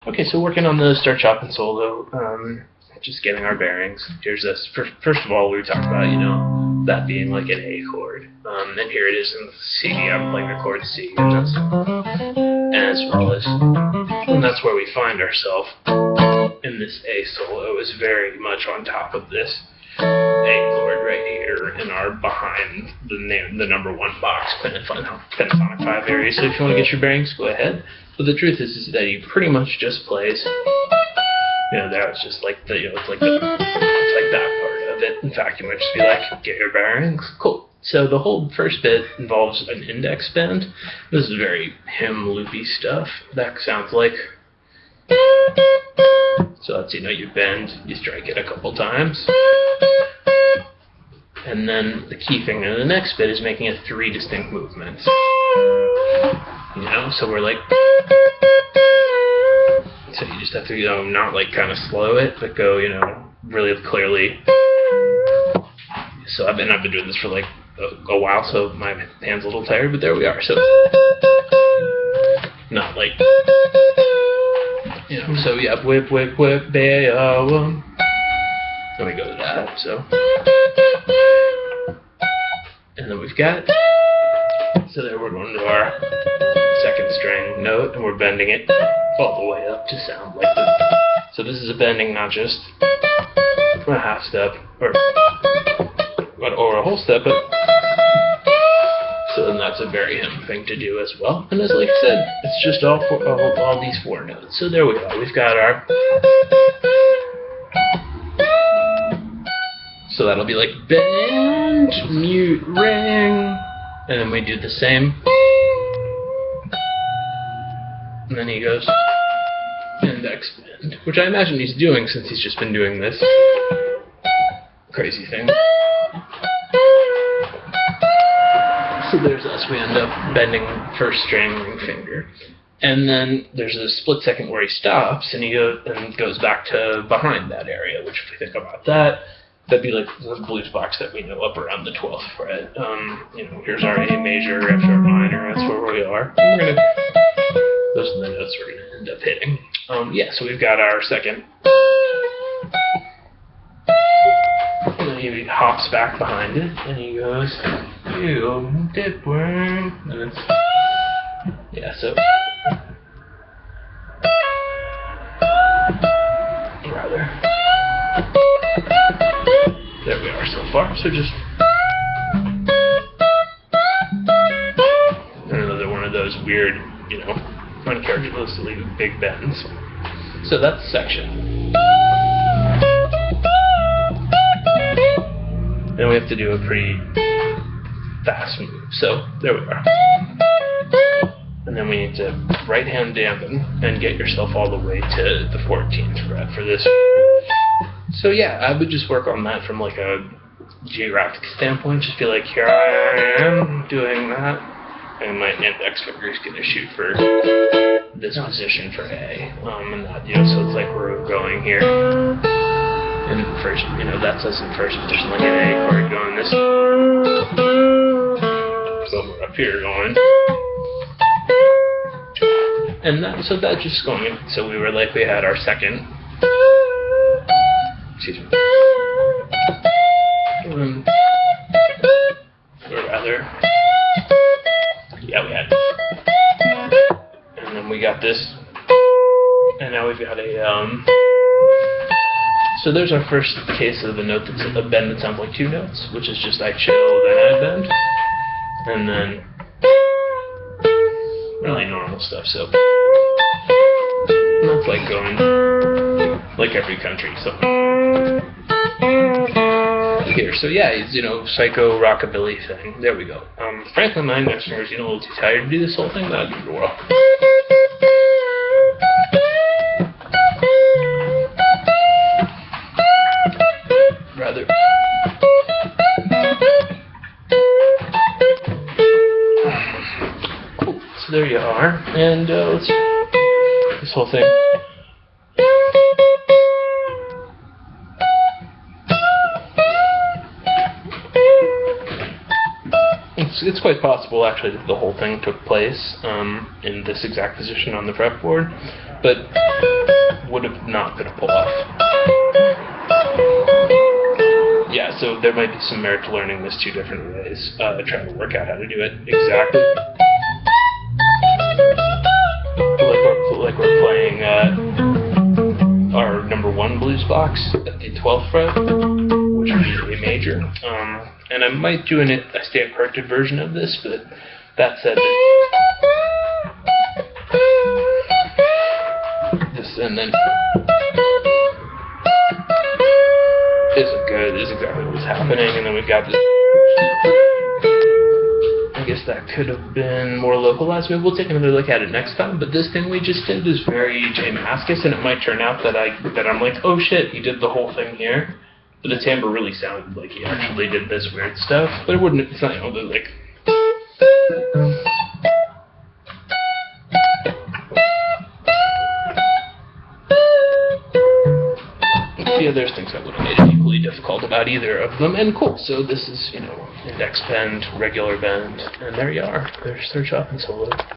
Okay, so working on the start Choppin solo, just getting our bearings. Here's this. First of all, we talked about, that being like an A chord. And here it is in C. I'm playing the chord C, and that's as well as, and that's where we find ourselves in this A solo. Is very much on top of this A chord right here in our behind the number 1 box pentatonic 5 area. So if you want to get your bearings, go ahead. But the truth is that he pretty much just plays. There it's just like it's like that part of it. In fact, you might just be like, get your bearings, cool. So the whole first bit involves an index bend. This is very hymn loopy stuff. That sounds like. So that's you bend, you strike it a couple times. And then the key thing in the next bit is making it 3 distinct movements. So we're like, so you just have to, not like kind of slow it, but go, really clearly. So I've been doing this for like a while, so my hand's a little tired, but there we are. So not like, so yeah, whip, whip, whip, bayo. Let me go to that. So, and then we've got. So there we're going to our 2nd string note, and we're bending it all the way up to sound like this. So this is a bending, not just a half step or a whole step, but so then that's a very hymn thing to do as well. And as like I said, it's just all these 4 notes. So there we go. We've got our. So that'll be like bend, mute, ring. And then we do the same. And then he goes index bend, which I imagine he's doing since he's just been doing this crazy thing. So there's us. We end up bending 1st string, ring finger. And then there's a split second where he stops and he goes back to behind that area, which if we think about that, that'd be like the blues box that we know up around the 12th fret. Here's our A major, F sharp minor, that's where we are. And those are the notes we're going to end up hitting. So we've got our 2nd. And then he hops back behind it, and he goes, you dipworm. And it's, so. Rather. There we are so far. So just another one of those weird, uncharacteristically big bends. So that's section. Then we have to do a pretty fast move. So there we are. And then we need to right hand dampen and get yourself all the way to the 14th fret for this. So yeah, I would just work on that from like a geographic standpoint. Just be like, here I am doing that, and my index finger is going to shoot for this position for A, and that, so it's like we're going here. And first, that's us in 1st position, like an A chord going this. So we're up here going. And that just going. So we were like, we had our 2nd. Excuse me. Or rather, yeah, we had. And then we got this. And now we've got a, so there's our first case of a note that's a bend that sounds like 2 notes, which is just I chill, then I bend. And then, really normal stuff, so. And that's like going, like every country, so. Here, so yeah, it's, psycho rockabilly thing. There we go. Frankly, my next fingers, a little too tired to do this whole thing, but I'll give it a whirl. Rather. Cool. So there you are, and let's this whole thing. It's quite possible, actually, that the whole thing took place in this exact position on the fretboard. but would have not been a pull-off. Yeah, so there might be some merit to learning this two different ways, trying to work out how to do it exactly. Like we're playing our number 1 blues box at the 12th fret, which would be A major. And I might do a stave corrected version of this, but that said, this and then isn't good, is exactly what's happening, and then we've got this. I guess that could have been more localized. Maybe we'll take another look at it next time, but this thing we just did is very J Mascis, and it might turn out that I'm like, oh shit, he did the whole thing here. But the timbre really sounded like he actually did this weird stuff, but it's not, like... Yeah, there's things I would have made it equally difficult about either of them, and cool, so this is, index bend, regular bend, and there you are. There's their Choppin solo.